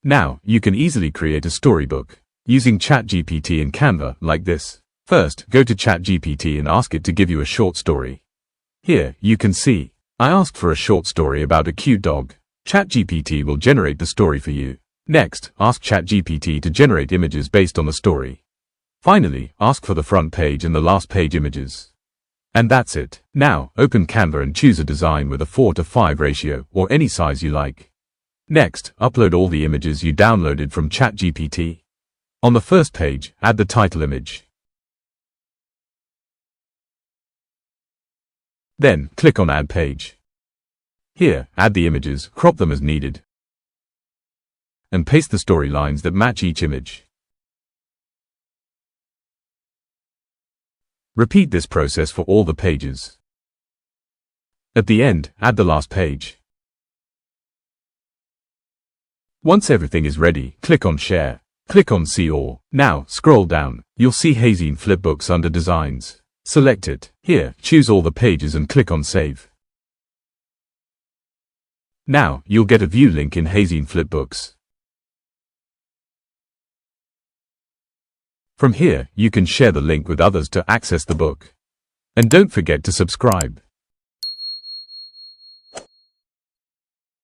Now, you can easily create a storybook using ChatGPT and Canva like this. First, go to ChatGPT and ask it to give you a short story. Here, you can see, I asked for a short story about a cute dog. ChatGPT will generate the story for you. Next, ask ChatGPT to generate images based on the story. Finally, ask for the front page and the last page images. And that's it. Now, open Canva and choose a design with a 4:5 ratio or any size you like. Next, upload all the images you downloaded from ChatGPT. On the first page, add the title image. Then, click on Add Page. Here, add the images, crop them as needed, and paste the storylines that match each image. Repeat this process for all the pages. At the end, add the last page. Once everything is ready, click on Share. Click on See All. Now, scroll down. You'll see Hazine Flipbooks under Designs. Select it. Here, choose all the pages and click on Save. Now, you'll get a view link in Hazine Flipbooks. From here, you can share the link with others to access the book. And don't forget to subscribe.